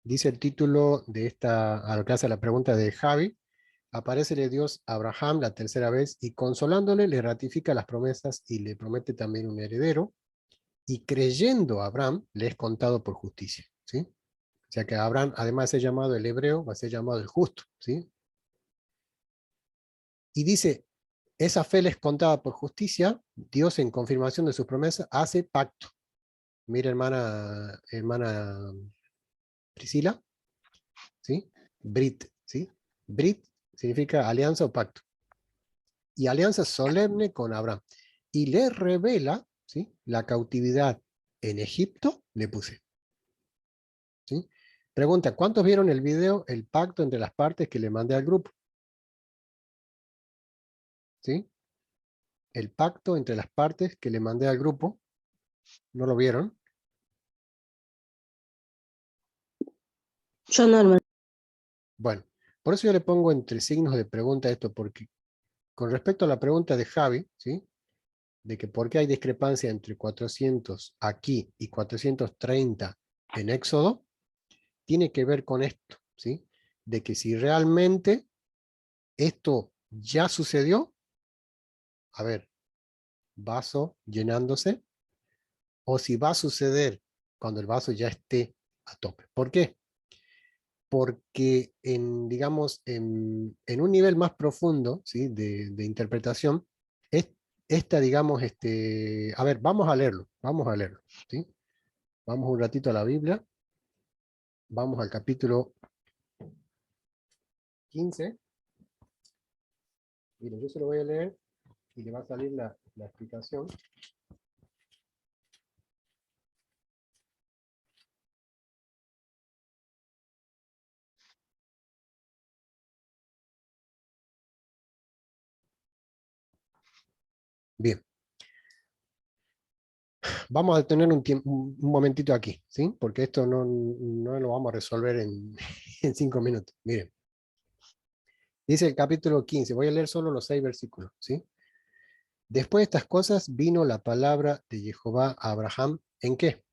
Dice el título de a lo que hace la pregunta de Javi: aparecele Dios a Abraham la tercera vez y consolándole le ratifica las promesas y le promete también un heredero, y creyendo a Abraham le es contado por justicia, ¿sí? O sea que Abraham, además de ser llamado el hebreo, va a ser llamado el justo, ¿sí? Y dice, esa fe le es contada por justicia. Dios, en confirmación de sus promesas, hace pacto. Mira, hermana Priscila, ¿sí? Brit, ¿sí? Brit significa alianza o pacto. Y alianza solemne con Abraham. Y le revela, ¿sí?, la cautividad en Egipto, le puse, ¿sí? Pregunta, ¿cuántos vieron el video, el pacto entre las partes que le mandé al grupo? ¿Sí? El pacto entre las partes que le mandé al grupo, ¿no lo vieron? Yo no, hermano. Bueno, por eso yo le pongo entre signos de pregunta esto, porque con respecto a la pregunta de Javi, ¿sí?, de que por qué hay discrepancia entre 400 aquí y 430 en Éxodo, tiene que ver con esto, ¿sí? De que si realmente esto ya sucedió, a ver, vaso llenándose, o si va a suceder cuando el vaso ya esté a tope. ¿Por qué? Porque digamos, en un nivel más profundo, ¿sí?, de interpretación, digamos, a ver, vamos a leerlo, ¿sí? Vamos un ratito a la Biblia, vamos al capítulo 15. Miren, yo se lo voy a leer y le va a salir la explicación. Bien, vamos a detener un momentito aquí, ¿sí? Porque esto no lo vamos a resolver en, en 5 minutos. Miren, dice el capítulo 15, voy a leer solo los 6 versículos, ¿sí? Después de estas cosas vino la palabra de Jehová a Abraham, ¿en qué?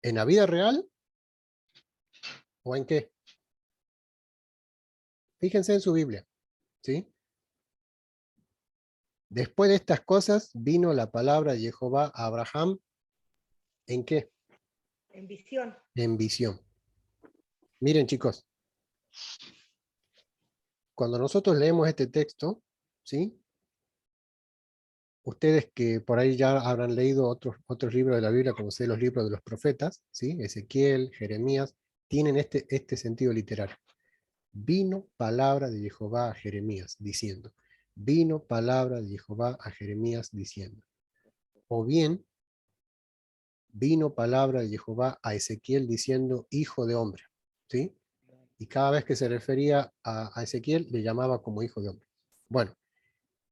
¿En la vida real o en qué? Fíjense en su Biblia, ¿sí? Después de estas cosas vino la palabra de Jehová a Abraham, ¿en qué? En visión. En visión. Miren, chicos, cuando nosotros leemos este texto, ¿sí?, ustedes que por ahí ya habrán leído otros libros de la Biblia, como sé, los libros de los profetas, ¿sí?, Ezequiel, Jeremías, tienen este sentido literario. Vino palabra de Jehová a Jeremías, diciendo. Vino palabra de Jehová a Jeremías, diciendo. O bien, vino palabra de Jehová a Ezequiel, diciendo, hijo de hombre, ¿sí? Y cada vez que se refería a Ezequiel, le llamaba como hijo de hombre. Bueno,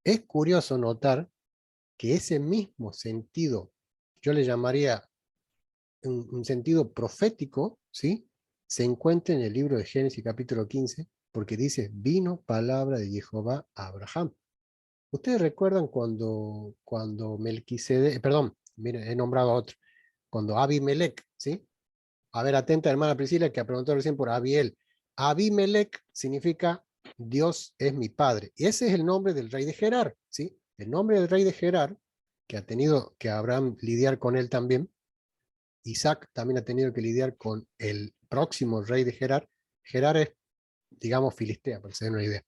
es curioso notar que ese mismo sentido, yo le llamaría un sentido profético, ¿sí?, se encuentra en el libro de Génesis capítulo 15, porque dice, vino palabra de Jehová a Abraham. ¿Ustedes recuerdan cuando Melquisedec, perdón, miren, he nombrado a otro, cuando Abimelech, ¿sí? A ver, atenta hermana Priscila, que ha preguntado recién por Abiel. Abimelech significa Dios es mi padre. Y ese es el nombre del rey de Gerar, ¿sí? El nombre del rey de Gerar, que ha tenido que Abraham lidiar con él también. Isaac también ha tenido que lidiar con el próximo rey de Gerar. Gerar es, digamos, Filistea, para que se den una idea.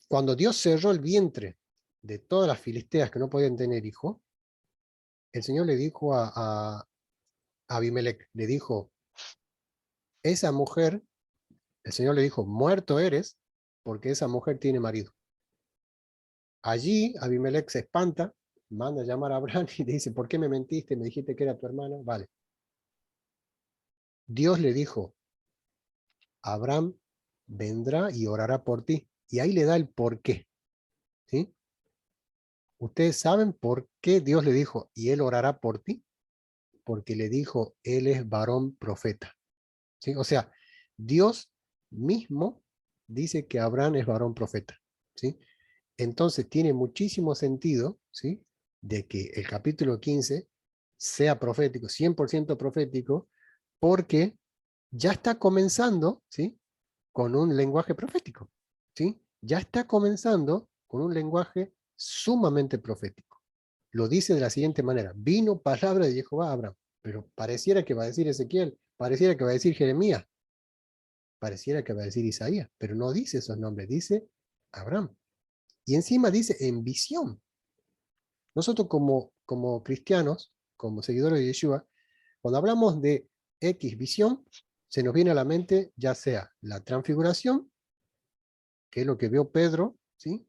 Cuando Dios cerró el vientre de todas las filisteas que no podían tener hijo, el Señor le dijo a Abimelech, le dijo, esa mujer, el Señor le dijo, muerto eres, porque esa mujer tiene marido. Allí Abimelech se espanta, manda a llamar a Abraham y le dice, ¿por qué me mentiste? Me dijiste que era tu hermana. Vale. Dios le dijo, Abraham vendrá y orará por ti. Y ahí le da el por qué, ¿sí? ¿Ustedes saben por qué Dios le dijo, y él orará por ti? Porque le dijo, él es varón profeta, ¿sí? O sea, Dios mismo dice que Abraham es varón profeta, ¿sí? Entonces tiene muchísimo sentido, ¿sí?, de que el capítulo 15 sea profético, 100% profético, porque ya está comenzando, ¿sí?, con un lenguaje profético, ¿sí? Ya está comenzando con un lenguaje sumamente profético. Lo dice de la siguiente manera: vino palabra de Jehová a Abraham. Pero pareciera que va a decir Ezequiel, pareciera que va a decir Jeremías, pareciera que va a decir Isaías, pero no dice esos nombres, dice Abraham. Y encima dice en visión. Nosotros como cristianos, como seguidores de Yeshua, cuando hablamos de X visión, se nos viene a la mente ya sea la transfiguración, que es lo que vio Pedro, ¿sí?,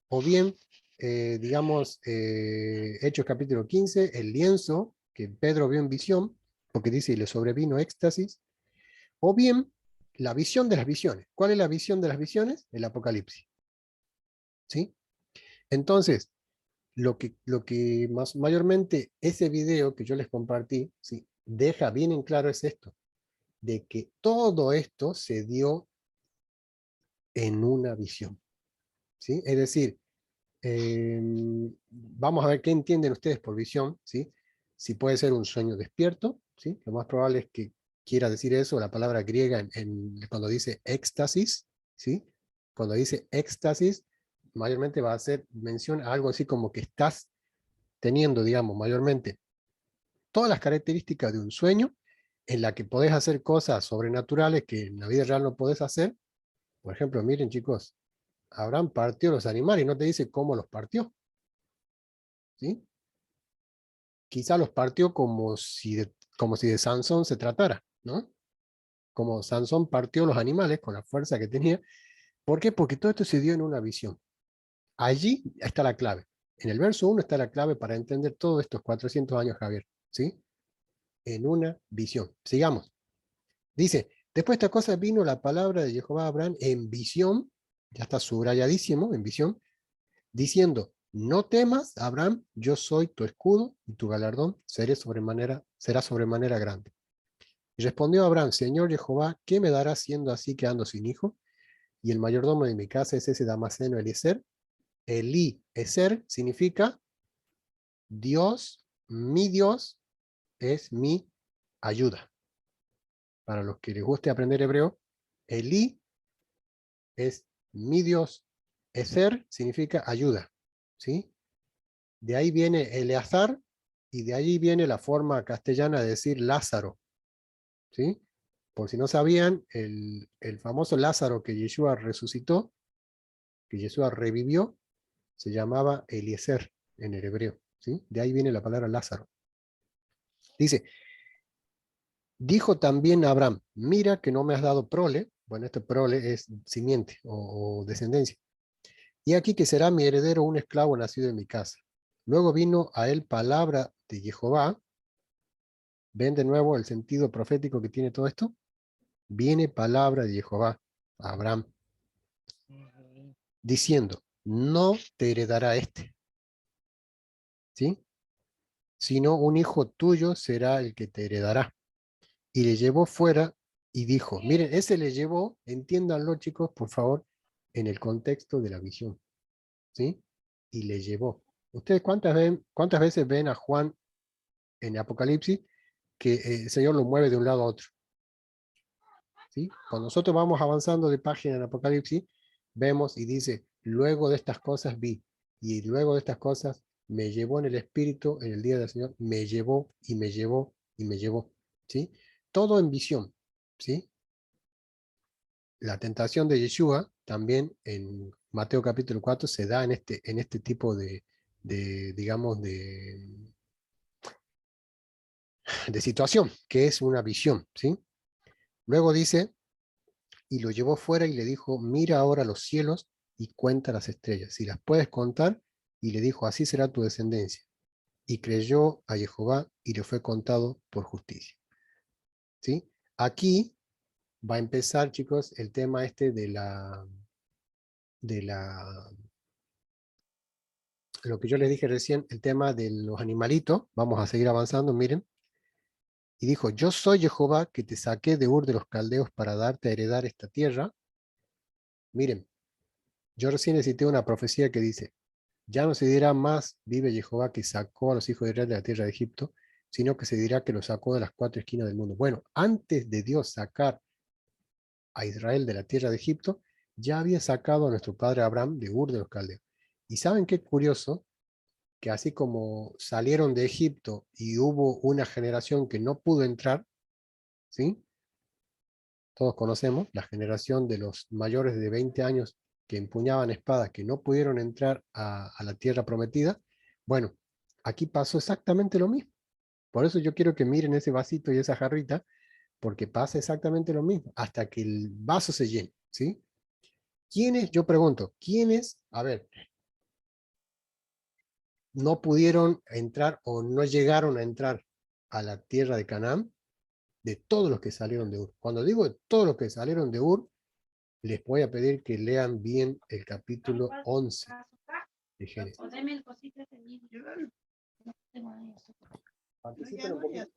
o bien, digamos, Hechos capítulo 15, el lienzo que Pedro vio en visión, porque dice, y le sobrevino éxtasis, o bien la visión de las visiones. ¿Cuál es la visión de las visiones? El Apocalipsis, ¿sí? Entonces, lo que mayormente ese video que yo les compartí, ¿sí?, deja bien en claro es esto, de que todo esto se dio en una visión, ¿sí? Es decir, vamos a ver qué entienden ustedes por visión, ¿sí? Si puede ser un sueño despierto, ¿sí? Lo más probable es que quiera decir eso, la palabra griega cuando dice éxtasis, ¿sí? Cuando dice éxtasis, mayormente va a hacer mención a algo así como que estás teniendo, digamos, mayormente todas las características de un sueño, en la que podés hacer cosas sobrenaturales que en la vida real no podés hacer. Por ejemplo, miren chicos, Abraham partió los animales y no te dice cómo los partió, ¿sí? Quizá los partió como si de Sansón se tratara, ¿no? Como Sansón partió los animales con la fuerza que tenía. ¿Por qué? Porque todo esto se dio en una visión. Allí está la clave. En el verso 1 está la clave para entender todos estos 400 años, Javier, ¿sí? En una visión. Sigamos. Dice, después de esta cosa vino la palabra de Jehová a Abraham en visión, ya está subrayadísimo, en visión, diciendo, no temas, Abraham, yo soy tu escudo y tu galardón será sobremanera grande. Y respondió Abraham, Señor Jehová, ¿qué me darás siendo así que ando sin hijo? Y el mayordomo de mi casa es ese Damaseno Eliezer. Eliezer significa Dios es mi ayuda. Para los que les guste aprender hebreo, Eli es mi Dios. Ezer significa ayuda, ¿sí? De ahí viene Eleazar, y de ahí viene la forma castellana de decir Lázaro, ¿sí? Por si no sabían, el famoso Lázaro que Yeshua resucitó, que Yeshua revivió, se llamaba Eliezer en el hebreo, ¿sí? De ahí viene la palabra Lázaro. Dice, dijo también Abraham, mira que no me has dado prole, bueno, este prole es simiente o descendencia, y aquí que será mi heredero un esclavo nacido en mi casa. Luego vino a él palabra de Jehová. ¿Ven de nuevo el sentido profético que tiene todo esto? Viene palabra de Jehová a Abraham, diciendo, no te heredará este, ¿sí?, sino un hijo tuyo será el que te heredará. Y le llevó fuera y dijo, miren, ese le llevó, entiéndanlo chicos, por favor, en el contexto de la visión, ¿sí? Y le llevó. ¿Ustedes cuántas veces ven a Juan en Apocalipsis que el Señor lo mueve de un lado a otro? ¿Sí? Cuando nosotros vamos avanzando de página en Apocalipsis, vemos y dice, luego de estas cosas vi, y luego de estas cosas me llevó en el Espíritu en el día del Señor, me llevó y me llevó y me llevó, ¿sí? Todo en visión, ¿sí? La tentación de Yeshua también en Mateo capítulo 4 se da en este tipo digamos, de situación, que es una visión, ¿sí? Luego dice, y lo llevó fuera y le dijo, mira ahora los cielos y cuenta las estrellas, si las puedes contar, y le dijo, así será tu descendencia. Y creyó a Jehová y le fue contado por justicia. ¿Sí? Aquí va a empezar, chicos, el tema este lo que yo les dije recién, el tema de los animalitos. Vamos a seguir avanzando, miren. Y dijo, yo soy Jehová que te saqué de Ur de los Caldeos para darte a heredar esta tierra. Miren, yo recién cité una profecía que dice, ya no se dirá más, vive Jehová que sacó a los hijos de Israel de la tierra de Egipto, sino que se dirá que lo sacó de las 4 esquinas del mundo. Bueno, antes de Dios sacar a Israel de la tierra de Egipto, ya había sacado a nuestro padre Abraham de Ur de los Caldeos. Y ¿saben qué curioso? Que así como salieron de Egipto y hubo una generación que no pudo entrar, ¿sí? Todos conocemos la generación de los mayores de 20 años que empuñaban espadas, que no pudieron entrar a la tierra prometida. Bueno, aquí pasó exactamente lo mismo. Por eso yo quiero que miren ese vasito y esa jarrita, porque pasa exactamente lo mismo, hasta que el vaso se llene, ¿sí? ¿Quiénes, yo pregunto, quiénes, a ver, no pudieron entrar o no llegaron a entrar a la tierra de Canaán? De todos los que salieron de Ur. Cuando digo de todos los que salieron de Ur, les voy a pedir que lean bien el capítulo 11 de Génesis. Participen un poquito.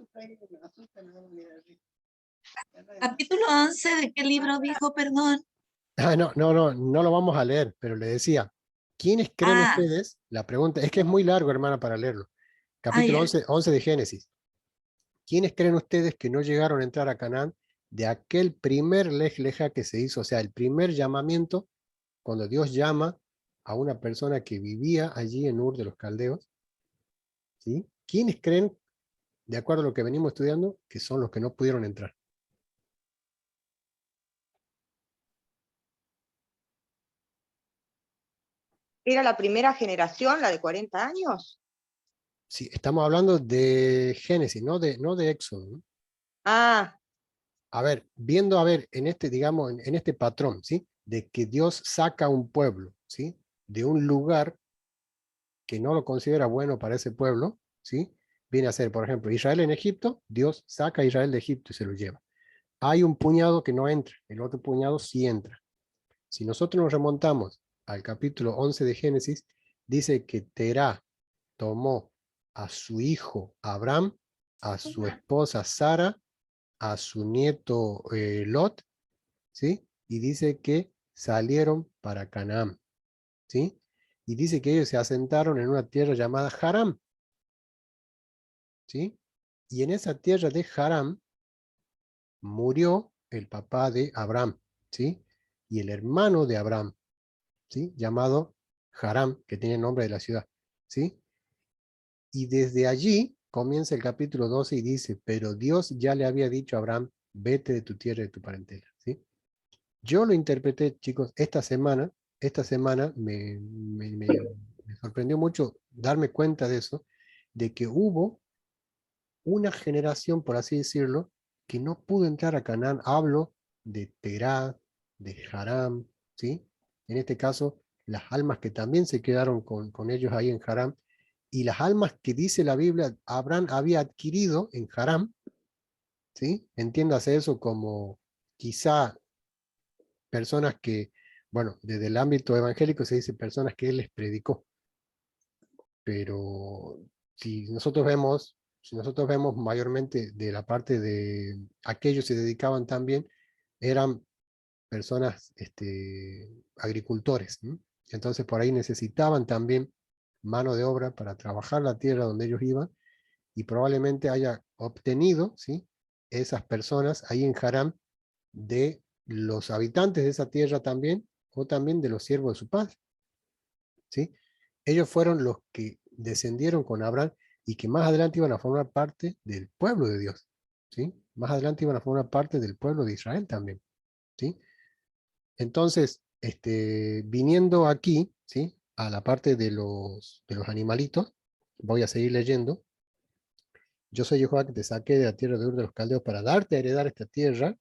Capítulo 11, ¿de qué libro dijo, perdón? No lo vamos a leer, pero le decía, ¿quiénes creen Ah, ustedes? La pregunta es que es muy largo, hermana, para leerlo. Capítulo ya. 11 de Génesis. ¿Quiénes creen ustedes que no llegaron a entrar a Canaán de aquel primer lej leja que se hizo? O sea, el primer llamamiento, cuando Dios llama a una persona que vivía allí en Ur de los Caldeos, ¿sí? ¿Quiénes creen, de acuerdo a lo que venimos estudiando, que son los que no pudieron entrar? ¿Era la primera generación, la de 40 años? Sí, estamos hablando de Génesis, no de Éxodo, ¿no? Ah, A ver, viendo, a ver, en este, digamos, en este patrón, ¿sí? De que Dios saca a un pueblo, ¿sí? De un lugar que no lo considera bueno para ese pueblo, ¿sí? Viene a ser, por ejemplo, Israel en Egipto, Dios saca a Israel de Egipto y se lo lleva. Hay un puñado que no entra, el otro puñado sí entra. Si nosotros nos remontamos al capítulo 11 de Génesis, dice que Terá tomó a su hijo Abraham, a su esposa Sara, a su nieto Lot, ¿sí? Y dice que salieron para Canaán, ¿sí? Y dice que ellos se asentaron en una tierra llamada Haram, ¿sí? Y en esa tierra de Haram murió el papá de Abraham, ¿sí? Y el hermano de Abraham, ¿sí? Llamado Haram, que tiene el nombre de la ciudad, ¿sí? Y desde allí comienza el capítulo 12 y dice, pero Dios ya le había dicho a Abraham, vete de tu tierra y de tu parentela, ¿sí? Yo lo interpreté, chicos, esta semana me sorprendió mucho darme cuenta de eso, de que hubo una generación, por así decirlo, que no pudo entrar a Canaán. Hablo de Terá, de Haram, ¿sí? En este caso, las almas que también se quedaron con ellos ahí en Haram, y las almas que dice la Biblia, Abraham había adquirido en Haram, ¿sí? Entiéndase eso como quizá personas que, bueno, desde el ámbito evangélico se dice personas que él les predicó, pero si nosotros vemos mayormente de la parte de aquellos que se dedicaban también, eran personas, agricultores, ¿no? Entonces por ahí necesitaban también mano de obra para trabajar la tierra donde ellos iban, y probablemente haya obtenido, ¿sí? Esas personas ahí en Haram de los habitantes de esa tierra también, o también de los siervos de su padre, ¿sí? Ellos fueron los que descendieron con Abraham y que más adelante iban a formar parte del pueblo de Dios, ¿sí? Más adelante iban a formar parte del pueblo de Israel también, ¿sí? Entonces, viniendo aquí, ¿sí? A la parte de los animalitos, voy a seguir leyendo. Yo soy Jehová que te saqué de la tierra de Ur de los Caldeos para darte a heredar esta tierra.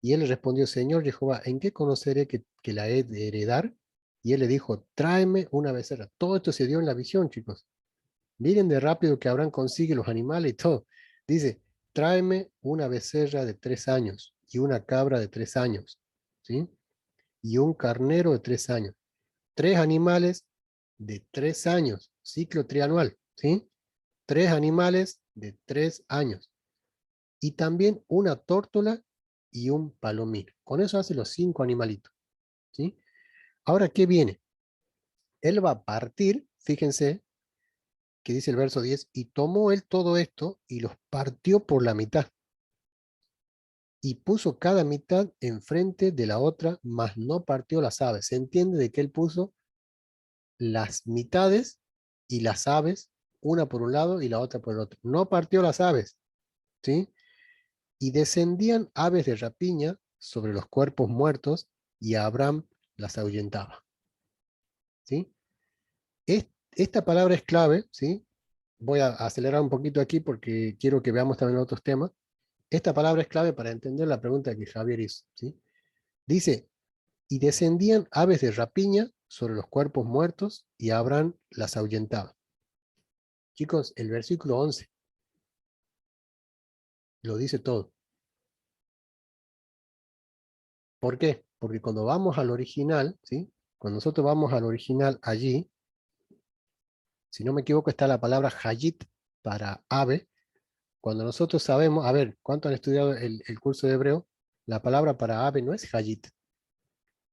Y él le respondió, Señor Jehová, ¿en qué conoceré que la he de heredar? Y él le dijo, tráeme una becerra. Todo esto se dio en la visión, chicos. Miren de rápido que Abraham consigue los animales y todo. Dice, tráeme una becerra de 3 años y una cabra de 3 años, ¿sí? Y un carnero de 3 años. 3 animales de 3 años, ciclo trianual, ¿sí? 3 animales de 3 años. Y también una tórtola y un palomino. Con eso hace los 5 animalitos, ¿sí? Ahora, ¿qué viene? Él va a partir, fíjense, que dice el verso 10, y tomó él todo esto y los partió por la mitad, y puso cada mitad enfrente de la otra, mas no partió las aves. Se entiende de que él puso las mitades y las aves, una por un lado y la otra por el otro. No partió las aves, ¿sí? Y descendían aves de rapiña sobre los cuerpos muertos, y Abraham las ahuyentaba, ¿sí? Esta palabra es clave, ¿sí? Voy a acelerar un poquito aquí porque quiero que veamos también otros temas. Esta palabra es clave para entender la pregunta que Javier hizo, ¿sí? Dice, y descendían aves de rapiña sobre los cuerpos muertos, y Abraham las ahuyentaba. Chicos, el versículo 11 lo dice todo. ¿Por qué? Porque cuando vamos al original, ¿sí? Cuando nosotros vamos al original allí, si no me equivoco, está la palabra hayit para ave. Cuando nosotros sabemos, a ver, ¿cuántos han estudiado el curso de hebreo? La palabra para ave no es hayit.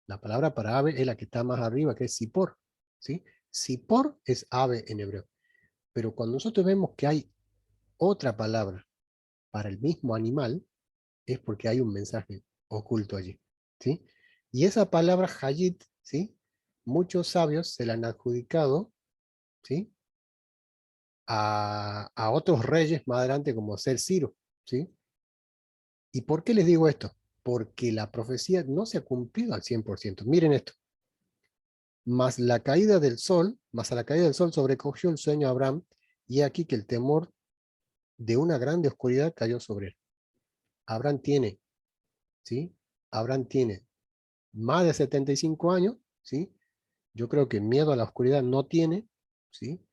La palabra para ave es la que está más arriba, que es sipor, ¿sí? Sipor es ave en hebreo. Pero cuando nosotros vemos que hay otra palabra para el mismo animal, es porque hay un mensaje oculto allí, ¿sí? Y esa palabra hayit, ¿sí? Muchos sabios se la han adjudicado, ¿sí? A otros reyes más adelante, como ser Ciro, ¿sí? ¿Y por qué les digo esto? Porque la profecía no se ha cumplido al 100%. Miren esto. Mas a la caída del sol sobrecogió el sueño a Abraham, y aquí que el temor de una grande oscuridad cayó sobre él. Abraham tiene, ¿sí? Abraham tiene más de 75 años, ¿sí? Yo creo que miedo a la oscuridad no tiene, ¿sí?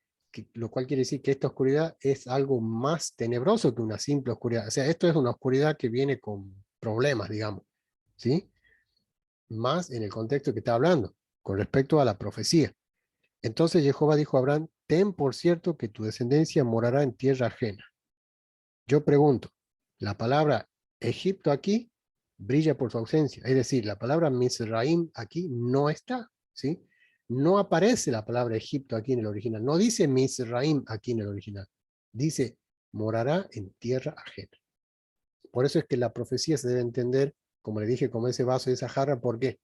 Lo cual quiere decir que esta oscuridad es algo más tenebroso que una simple oscuridad. O sea, esto es una oscuridad que viene con problemas, digamos, ¿sí? Más en el contexto que está hablando, con respecto a la profecía. Entonces Jehová dijo a Abraham, ten por cierto que tu descendencia morará en tierra ajena. Yo pregunto, la palabra Egipto aquí brilla por su ausencia, es decir, la palabra Misraim aquí no está, ¿sí? No aparece la palabra Egipto aquí en el original, no dice Misraim aquí en el original, dice morará en tierra ajena. Por eso es que la profecía se debe entender, como le dije, como ese vaso y esa jarra. ¿Por qué?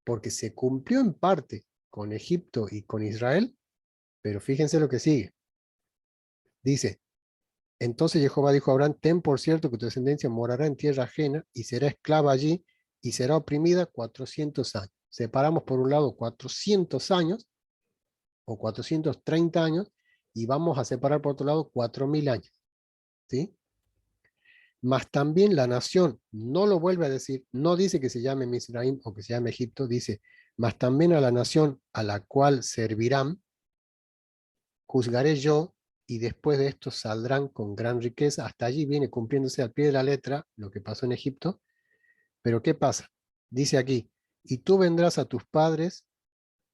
Porque se cumplió en parte con Egipto y con Israel, pero fíjense lo que sigue. Dice, entonces Jehová dijo a Abraham, ten por cierto que tu descendencia morará en tierra ajena y será esclava allí y será oprimida 400 años. Separamos por un lado 400 años o 430 años y vamos a separar por otro lado 4000 años. ¿Sí? Mas también la nación, no lo vuelve a decir, no dice que se llame Misraim o que se llame Egipto, dice, mas también a la nación a la cual servirán, juzgaré yo, y después de esto saldrán con gran riqueza. Hasta allí viene cumpliéndose al pie de la letra lo que pasó en Egipto. Pero ¿qué pasa? Dice aquí, y tú vendrás a tus padres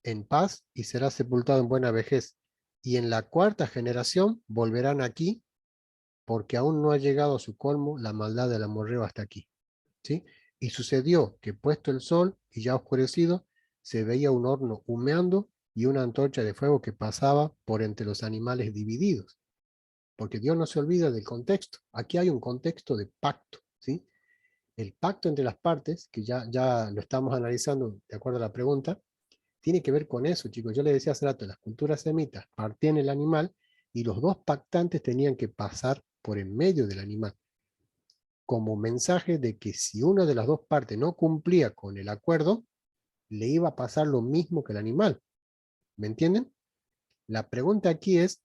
en paz y serás sepultado en buena vejez. Y en la cuarta generación volverán aquí, porque aún no ha llegado a su colmo la maldad del amorreo hasta aquí. ¿Sí? Y sucedió que puesto el sol y ya oscurecido, se veía un horno humeando y una antorcha de fuego que pasaba por entre los animales divididos. Porque Dios no se olvida del contexto. Aquí hay un contexto de pacto, ¿sí? El pacto entre las partes, que ya lo estamos analizando de acuerdo a la pregunta, tiene que ver con eso, chicos. Yo les decía hace rato, las culturas semitas partían el animal y los dos pactantes tenían que pasar por en medio del animal, como mensaje de que si una de las dos partes no cumplía con el acuerdo, le iba a pasar lo mismo que el animal. ¿Me entienden? La pregunta aquí es,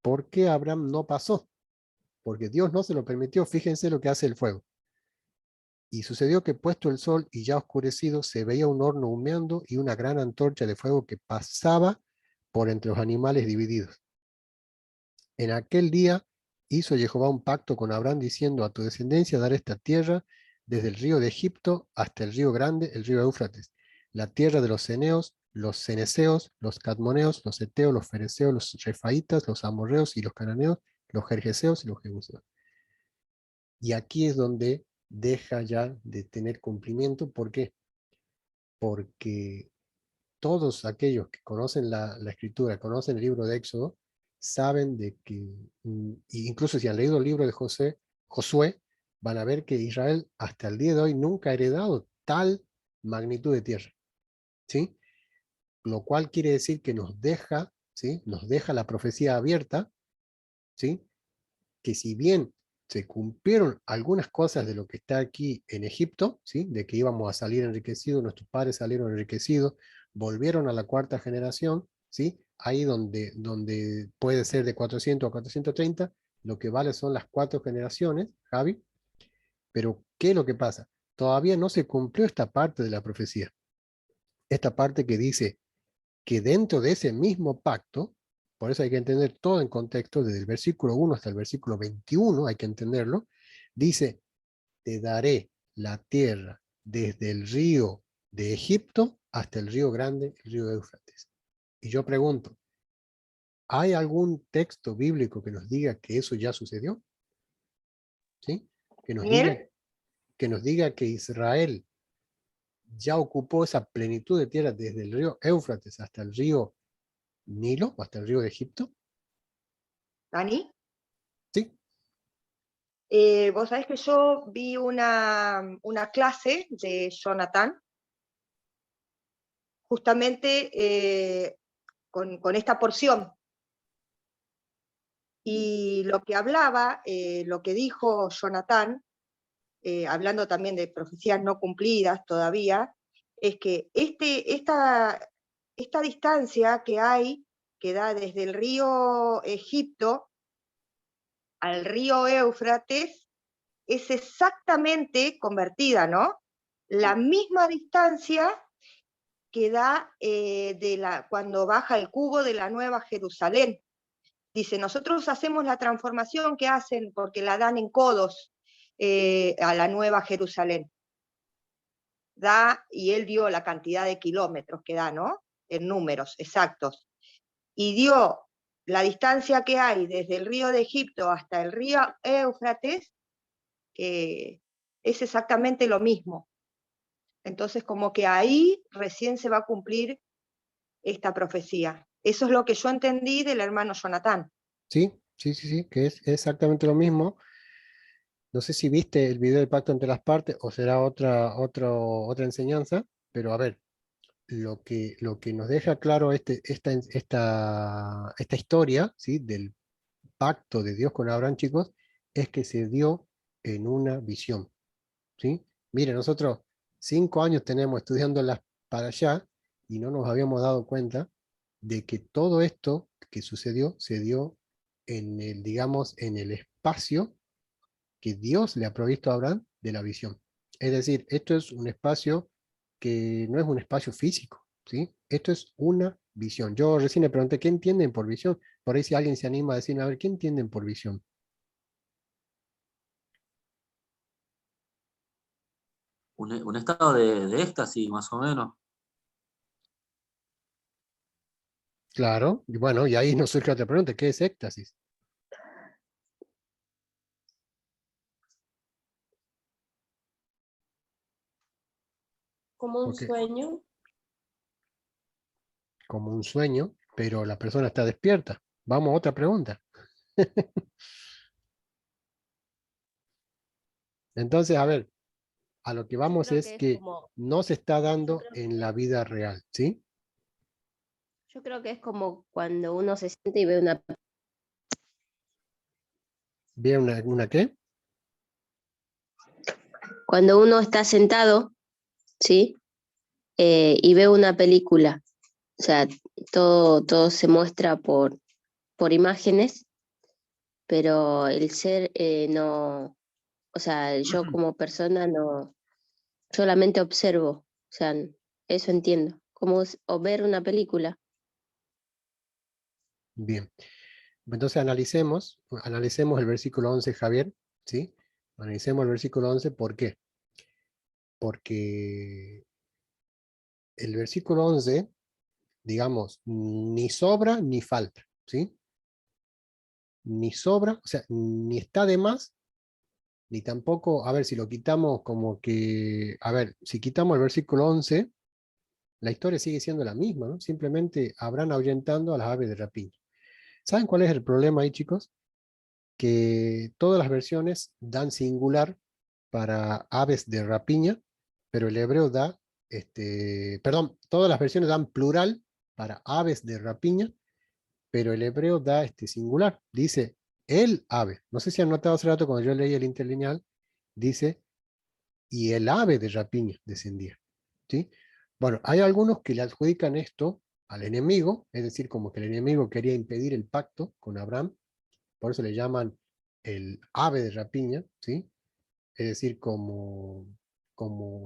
¿por qué Abraham no pasó? Porque Dios no se lo permitió. Fíjense lo que hace el fuego. Y sucedió que puesto el sol y ya oscurecido, se veía un horno humeando y una gran antorcha de fuego que pasaba por entre los animales divididos. En aquel día hizo Jehová un pacto con Abraham diciendo, a tu descendencia daré esta tierra desde el río de Egipto hasta el río grande, el río Éufrates, la tierra de los ceneos, los ceneseos, los cadmoneos, los eteos, los fereceos, los refaitas, los amorreos y los cananeos, los jerjeseos y los jebuseos. Y aquí es donde deja ya de tener cumplimiento. ¿Por qué? Porque todos aquellos que conocen la escritura, conocen el libro de Éxodo, saben de que, incluso si han leído el libro de Josué, van a ver que Israel hasta el día de hoy nunca ha heredado tal magnitud de tierra, ¿sí? Lo cual quiere decir que nos deja, ¿sí? Nos deja la profecía abierta, ¿sí? Que si bien se cumplieron algunas cosas de lo que está aquí en Egipto, ¿sí? De que íbamos a salir enriquecidos, nuestros padres salieron enriquecidos, volvieron a la cuarta generación, ¿sí? Ahí donde puede ser de 400 a 430, lo que vale son las 4 generaciones, Javi, pero ¿qué es lo que pasa? Todavía no se cumplió esta parte de la profecía, esta parte que dice que dentro de ese mismo pacto, por eso hay que entender todo en contexto, desde el versículo 1 hasta el versículo 21, hay que entenderlo, dice, te daré la tierra desde el río de Egipto hasta el río grande, el río Éufrates. Y yo pregunto, ¿hay algún texto bíblico que nos diga que eso ya sucedió? ¿Sí? Que nos diga Daniel, que Israel ya ocupó esa plenitud de tierra desde el río Éufrates hasta el río Nilo, hasta el río de Egipto. Dani, ¿Sí? vos sabés que yo vi una clase de Jonathan, justamente con esta porción. Y lo que hablaba, lo que dijo Jonathan, hablando también de profecías no cumplidas todavía, es que esta distancia que hay, que da desde el río Egipto al río Éufrates, es exactamente convertida, ¿no? La misma distancia que da cuando baja el cubo de la Nueva Jerusalén. Dice, nosotros hacemos la transformación que hacen porque la dan en codos a la Nueva Jerusalén. Y él dio la cantidad de kilómetros que da, ¿no? En números exactos. Y dio la distancia que hay desde el río de Egipto hasta el río Éufrates, que es exactamente lo mismo. Entonces, como que ahí recién se va a cumplir esta profecía. Eso es lo que yo entendí del hermano Jonathan. Sí, sí, sí, sí, que es exactamente lo mismo. No sé si viste el video del pacto entre las partes o será otra enseñanza, pero a ver, lo que nos deja claro esta historia, ¿sí? Del pacto de Dios con Abraham, chicos, es que se dio en una visión, ¿sí? Mire, nosotros 5 años tenemos estudiándolas para allá y no nos habíamos dado cuenta de que todo esto que sucedió se dio en el, digamos, en el espacio que Dios le ha provisto a Abraham de la visión. Es decir, esto es un espacio que no es un espacio físico, ¿sí? Esto es una visión. Yo recién le pregunté, ¿qué entienden por visión? Por ahí si alguien se anima a decirme, a ver, ¿qué entienden por visión? Un estado de éxtasis, más o menos. Claro, y bueno, y ahí nos surge otra pregunta, ¿qué es éxtasis? Como un Porque sueño. como un sueño, pero la persona está despierta. Vamos a otra pregunta. Entonces, a ver, a lo que Yo vamos creo es que es que como, no se está yo dando creo, en la vida real, ¿sí? yo creo que es como cuando uno se siente y ve una, ¿Bien una qué? cuando uno está sentado, ¿sí? Y ve una película. O sea, todo se muestra por imágenes, pero el ser no, o sea, yo como persona no, solamente observo. O sea, eso entiendo. Como o ver una película. Bien. Entonces analicemos el versículo 11, Javier, ¿sí? Analicemos el versículo 11, ¿por qué? Porque el versículo 11, digamos, ni sobra ni falta, ¿sí? Ni sobra, o sea, ni está de más, ni tampoco, a ver, si lo quitamos como que, a ver, si quitamos el versículo 11, la historia sigue siendo la misma, ¿no? Simplemente habrán ahuyentando a las aves de rapiña. ¿Saben cuál es el problema ahí, chicos? Que todas las versiones dan singular para aves de rapiña, pero el hebreo da, perdón, todas las versiones dan plural para aves de rapiña, pero el hebreo da singular. Dice el ave. No sé si han notado hace rato cuando yo leí el interlineal, dice y el ave de rapiña descendía. ¿Sí? Bueno, hay algunos que le adjudican esto al enemigo, es decir, como que el enemigo quería impedir el pacto con Abraham, por eso le llaman el ave de rapiña, ¿sí? Es decir, como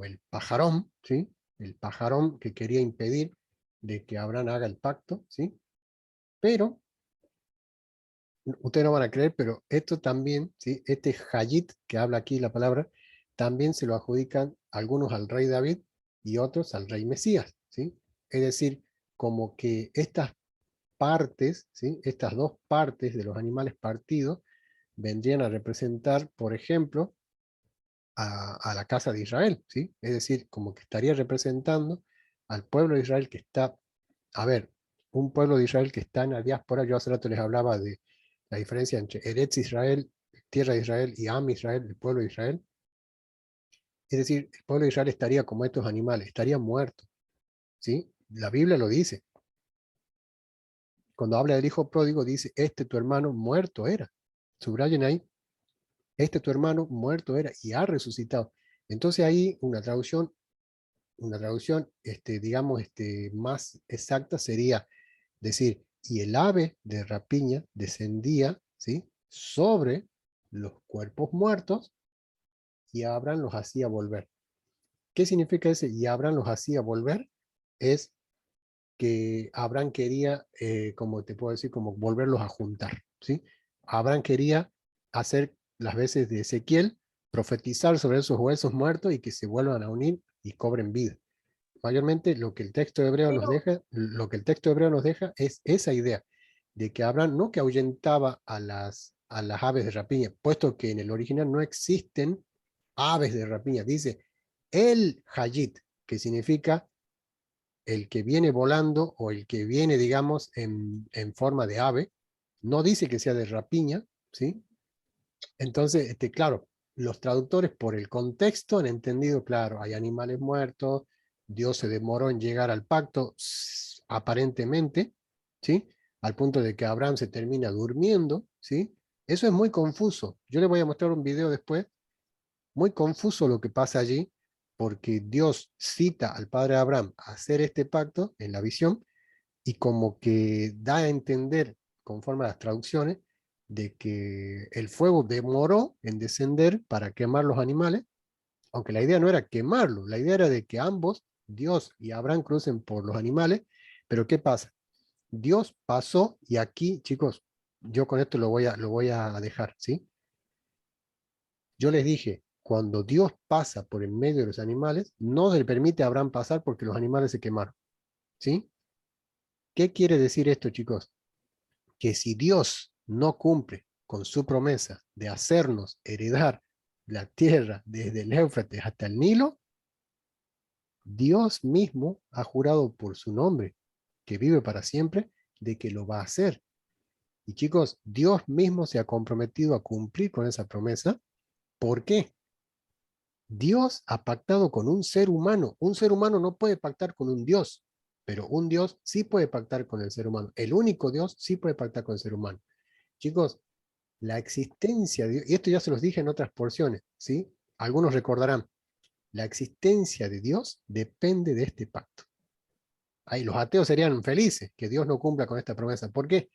el pajarón, ¿sí? El pajarón que quería impedir de que Abraham haga el pacto, ¿sí? Pero, ustedes no van a creer, pero esto también, ¿sí? Este Hayit que habla aquí la palabra, también se lo adjudican algunos al rey David y otros al rey Mesías, ¿sí? Es decir, como que estas partes, ¿sí? Estas dos partes de los animales partidos vendrían a representar, por ejemplo, a la casa de Israel, ¿sí? Es decir, como que estaría representando al pueblo de Israel que está, a ver, un pueblo de Israel que está en la diáspora. Yo hace rato les hablaba de la diferencia entre Eretz Israel, tierra de Israel, y Am Israel, el pueblo de Israel. Es decir, el pueblo de Israel estaría como estos animales, estaría muerto, ¿sí? La Biblia lo dice. Cuando habla del hijo pródigo, dice, tu hermano muerto era. Subrayen ahí, tu hermano muerto era y ha resucitado. Entonces ahí una traducción digamos, más exacta sería decir, y el ave de rapiña descendía, ¿sí? Sobre los cuerpos muertos y Abraham los hacía volver. ¿Qué significa ese y Abraham los hacía volver? Es que Abraham quería, como te puedo decir, como volverlos a juntar, ¿sí? Abraham quería hacer las veces de Ezequiel, profetizar sobre esos huesos muertos y que se vuelvan a unir y cobren vida. Mayormente lo que el texto hebreo nos deja, es esa idea de que Abraham no que ahuyentaba a las aves de rapiña, puesto que en el original no existen aves de rapiña, dice el Hayit, que significa el que viene volando o el que viene, digamos, en forma de ave, no dice que sea de rapiña, ¿sí? Entonces, claro, los traductores por el contexto han entendido, claro, hay animales muertos, Dios se demoró en llegar al pacto, aparentemente, ¿sí? Al punto de que Abraham se termina durmiendo, ¿sí? Eso es muy confuso. Yo les voy a mostrar un video después, muy confuso lo que pasa allí, porque Dios cita al padre Abraham a hacer este pacto en la visión, y como que da a entender, conforme a las traducciones, de que el fuego demoró en descender para quemar los animales, aunque la idea no era quemarlos, la idea era de que ambos, Dios y Abraham, crucen por los animales. Pero ¿qué pasa? Dios pasó, y aquí, chicos, yo con esto lo voy a dejar, ¿sí? Yo les dije, cuando Dios pasa por en medio de los animales, no se le permite a Abraham pasar porque los animales se quemaron, ¿sí? ¿Qué quiere decir esto, chicos? Que si Dios no cumple con su promesa de hacernos heredar la tierra desde el Éufrates hasta el Nilo, Dios mismo ha jurado por su nombre, que vive para siempre, de que lo va a hacer. Y chicos, Dios mismo se ha comprometido a cumplir con esa promesa. ¿Por qué? Dios ha pactado con un ser humano. Un ser humano no puede pactar con un Dios, pero un Dios sí puede pactar con el ser humano. El único Dios sí puede pactar con el ser humano. Chicos, la existencia de Dios, y esto ya se los dije en otras porciones, ¿sí? Algunos recordarán, la existencia de Dios depende de este pacto. Ahí los ateos serían felices que Dios no cumpla con esta promesa. ¿Por qué?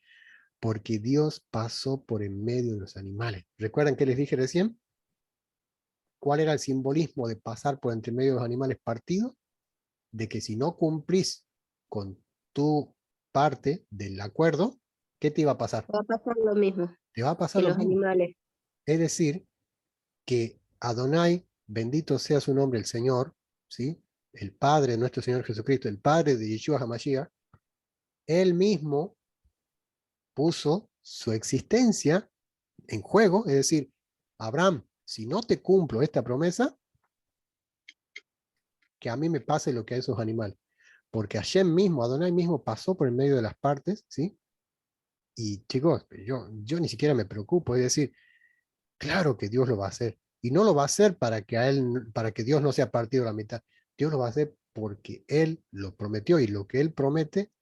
Porque Dios pasó por en medio de los animales. ¿Recuerdan qué les dije recién? ¿Cuál era el simbolismo de pasar por entre medio de los animales partidos? De que si no cumplís con tu parte del acuerdo, ¿qué te iba a pasar? Va a pasar lo mismo Te va a pasar que lo los mismo. animales. Es decir, que Adonai, bendito sea su nombre, el Señor, ¿sí? El Padre de nuestro Señor Jesucristo, el Padre de Yeshua HaMashiach, Él mismo puso su existencia en juego, es decir, Abraham, si no te cumplo esta promesa, que a mí me pase lo que a esos animales. Porque Hashem mismo, Adonai mismo, pasó por el medio de las partes, ¿sí? Y chicos, yo ni siquiera me preocupo, es decir, claro que Dios lo va a hacer. Y no lo va a hacer para que Dios no sea partido a la mitad. Dios lo va a hacer porque Él lo prometió y lo que Él promete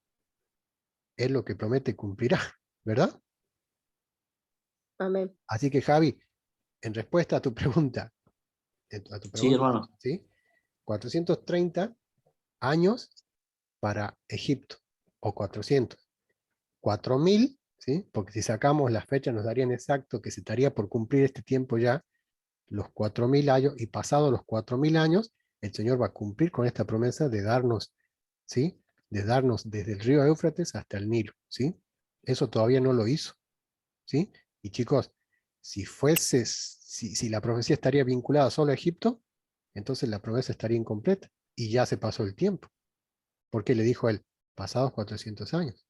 es lo que promete cumplirá, ¿verdad? Amén. Así que Javi, en respuesta a tu pregunta, Sí, hermano. ¿sí? 430 años para Egipto, o 400. 4000, ¿sí? Porque si sacamos las fechas nos darían exacto que se estaría por cumplir este tiempo ya, los 4000 años, y pasados los 4000 años, el Señor va a cumplir con esta promesa de darnos, ¿sí? De darnos desde el río Éufrates hasta el Nilo, ¿sí? Eso todavía no lo hizo, ¿sí? Y chicos, si la profecía estaría vinculada solo a Egipto, entonces la promesa estaría incompleta, y ya se pasó el tiempo, porque le dijo él, pasados 400 años.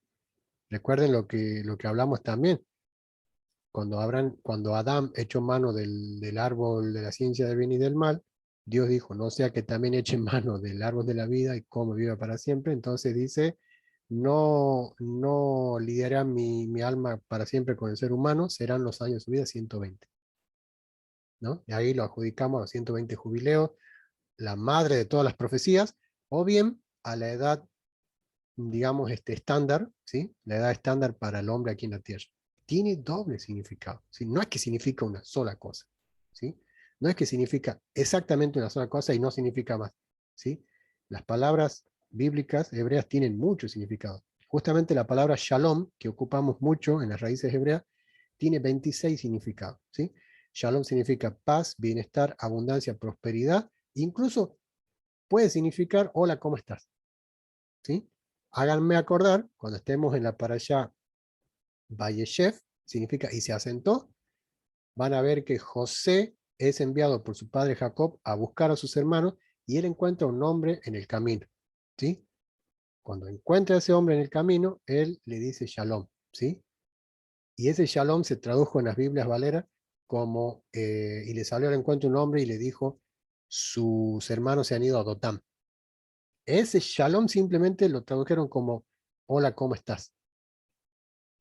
Recuerden lo que hablamos también, cuando Adán echó mano del árbol de la ciencia del bien y del mal, Dios dijo, no sea que también echen mano del árbol de la vida y coma viva para siempre. Entonces dice, no lidiará mi alma para siempre con el ser humano, serán los años de su vida 120. ¿No? Y ahí lo adjudicamos a los 120 jubileos, la madre de todas las profecías, o bien a la edad, digamos, estándar, ¿sí? La edad estándar para el hombre aquí en la tierra. Tiene doble significado, ¿sí? No es que significa una sola cosa, ¿sí? No es que significa exactamente una sola cosa y no significa más, ¿sí? Las palabras bíblicas hebreas tienen mucho significado. Justamente la palabra shalom, que ocupamos mucho en las raíces hebreas, tiene 26 significados, ¿sí? Shalom significa paz, bienestar, abundancia, prosperidad, incluso puede significar hola, ¿cómo estás? ¿Sí? Háganme acordar, cuando estemos en la parashá Vayeshev, significa y se asentó, van a ver que José es enviado por su padre Jacob a buscar a sus hermanos y él encuentra un hombre en el camino, ¿sí? Cuando encuentra a ese hombre en el camino, él le dice shalom, ¿sí? Y ese shalom se tradujo en las Biblias Valera como, y le salió al encuentro un hombre y le dijo, sus hermanos se han ido a Dotam. Ese shalom simplemente lo tradujeron como, hola, ¿cómo estás?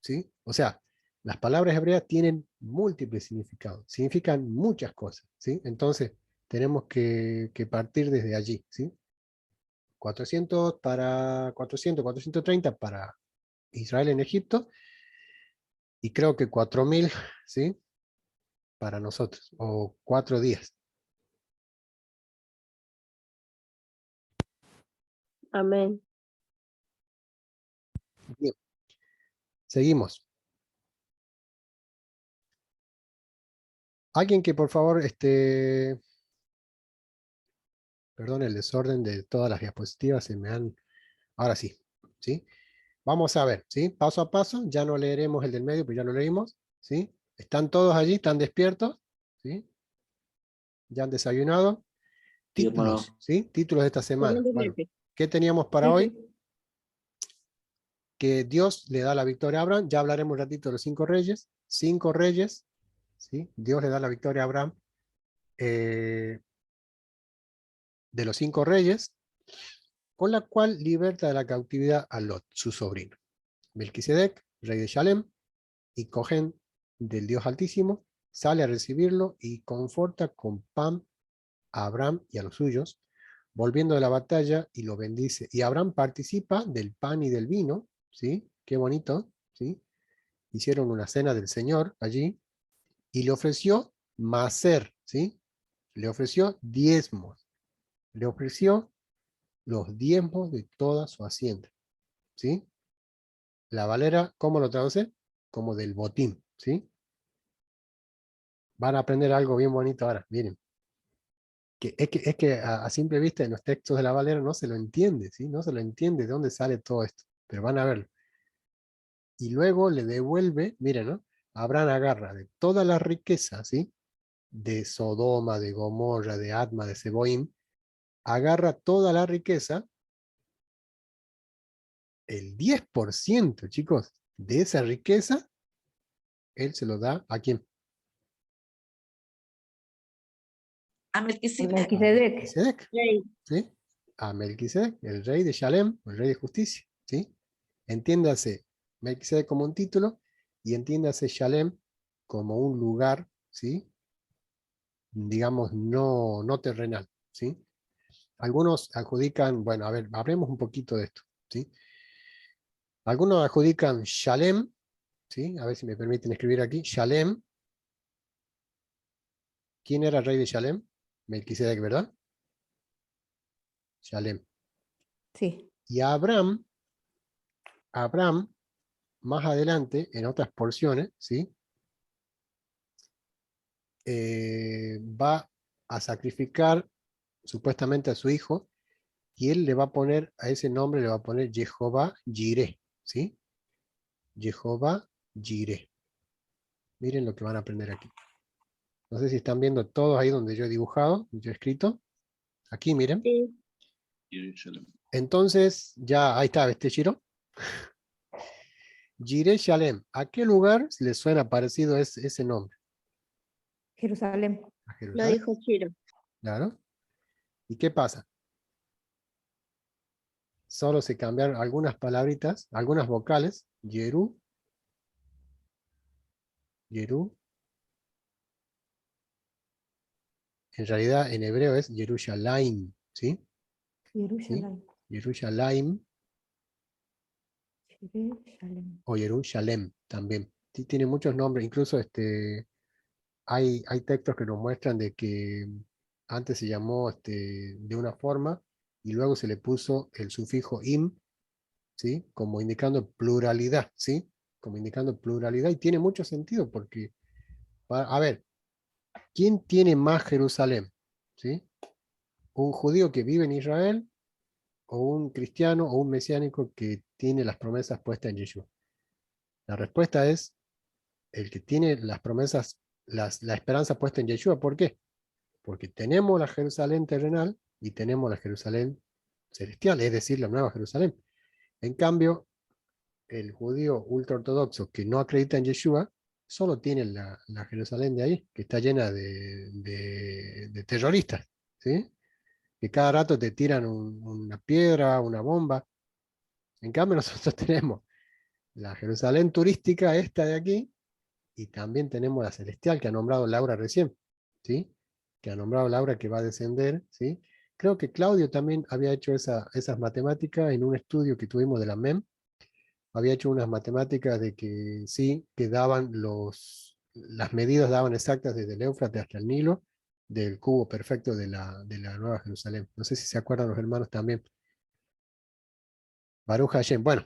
¿Sí? O sea, las palabras hebreas tienen múltiples significados, significan muchas cosas, ¿sí? Entonces, tenemos que partir desde allí, ¿sí? 430 para Israel en Egipto, y creo que 4000, ¿sí? Para nosotros, o 4 días. Amén. Bien, seguimos. Alguien que por favor, perdón el desorden de todas las diapositivas, se me han... Ahora sí, ¿sí? Vamos a ver, ¿sí? Paso a paso, ya no leeremos el del medio, pues ya lo leímos, ¿sí? ¿Están todos allí? ¿Están despiertos? ¿Sí? ¿Ya han desayunado? Sí, hermano. Títulos, ¿sí? Títulos de esta semana. Bueno, Excelentemente. ¿qué teníamos para Sí, hoy? sí. Que Dios le da la victoria a Abraham, ya hablaremos un ratito de los 5 reyes, 5 reyes, ¿sí? Dios le da la victoria a Abraham, de los 5 reyes, con la cual liberta de la cautividad a Lot, su sobrino. Melquisedec, rey de Shalem, y Cohen del Dios Altísimo, sale a recibirlo y conforta con pan a Abraham y a los suyos, volviendo de la batalla y lo bendice. Y Abraham participa del pan y del vino, ¿sí? Qué bonito, ¿sí? Hicieron una cena del Señor allí y le ofreció macer, ¿sí? Le ofreció diezmos, le ofreció los diezmos de toda su hacienda, ¿sí? La Valera, ¿cómo lo traduce? Como del botín, ¿sí? Van a aprender algo bien bonito ahora, miren. Es que a simple vista en los textos de la Valera no se lo entiende, ¿sí? No se lo entiende de dónde sale todo esto, pero van a verlo. Y luego le devuelve, miren, ¿no? Abraham agarra de toda la riqueza, ¿sí? De Sodoma, de Gomorra, de Adma, de Seboim, agarra toda la riqueza, el 10%, chicos, de esa riqueza, él se lo da ¿a quién? A Melquisedec. Melquisedec. Melquisedec, Rey. ¿sí? A Melquisedec, el rey de Shalem, el rey de justicia, ¿sí? Entiéndase, Melquisedec como un título, y entiéndase Shalem como un lugar, ¿sí? Digamos, no terrenal, ¿sí? Algunos adjudican, bueno, a ver, hablemos un poquito de esto, ¿sí? Algunos adjudican Shalem, ¿sí? A ver si me permiten escribir aquí, Shalem. ¿Quién era el rey de Shalem? Melquisedec, ¿verdad? Shalem. Sí. Y a Abraham, más adelante, en otras porciones, ¿sí? Va a sacrificar supuestamente a su hijo, y él le va a poner, a ese nombre le va a poner Jehová Jireh, ¿sí? Jehová Jireh. Miren lo que van a aprender aquí. No sé si están viendo todos ahí donde yo he dibujado, yo he escrito. Aquí, miren. Sí. Entonces, ya, ahí está, ¿viste, Shiro? Jireh Shalem. ¿A qué lugar le suena parecido ese nombre? Jerusalén. ¿A Lo Jerusalén? dijo Chiro. Claro. ¿Y qué pasa? Solo se cambiaron algunas palabritas, algunas vocales. Yeru. Yeru. En realidad, en hebreo es Yerushalayim, ¿sí? Jerusalén. Yerushalayim Jerusalén. o Yerushalem también. Sí, tiene muchos nombres, incluso hay textos que nos muestran de que antes se llamó de una forma y luego se le puso el sufijo im, ¿sí? Como indicando pluralidad, ¿sí? Como indicando pluralidad, y tiene mucho sentido porque, a ver, ¿quién tiene más Jerusalén? ¿Sí? ¿Un judío que vive en Israel o un cristiano o un mesiánico que tiene las promesas puestas en Yeshua? La respuesta es el que tiene las promesas, la esperanza puesta en Yeshua. ¿Por qué? Porque tenemos la Jerusalén terrenal y tenemos la Jerusalén celestial, es decir, la nueva Jerusalén. En cambio, el judío ultraortodoxo que no acredita en Yeshua, solo tiene la Jerusalén de ahí, que está llena de terroristas, ¿sí? Que cada rato te tiran una piedra, una bomba. En cambio, nosotros tenemos la Jerusalén turística, esta de aquí, y también tenemos la celestial que ha nombrado Laura recién, ¿sí? Que ha nombrado Laura que va a descender, ¿sí? Creo que Claudio también había hecho esas matemáticas en un estudio que tuvimos de la MEM. Había hecho unas matemáticas de que sí, que daban las medidas daban exactas desde el Éufrates hasta el Nilo, del cubo perfecto de la Nueva Jerusalén. No sé si se acuerdan los hermanos también. Baruch Hashem. Bueno,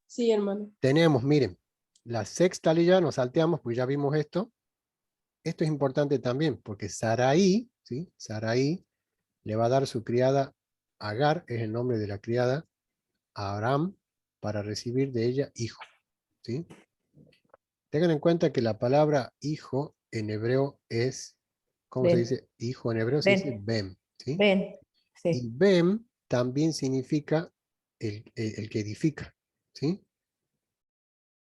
Sí, hermano. tenemos, miren, la sexta ley nos salteamos, pues ya vimos esto. Esto es importante también, porque Sarai, ¿sí? Sarai le va a dar su criada Agar, es el nombre de la criada, a Abraham, para recibir de ella hijo, ¿sí? Tengan en cuenta que la palabra hijo en hebreo es, ¿cómo se Ven. dice? Hijo en hebreo se dice Ven. Bem, ¿sí? Ven. Y Sí. Bem también significa el que edifica, ¿sí?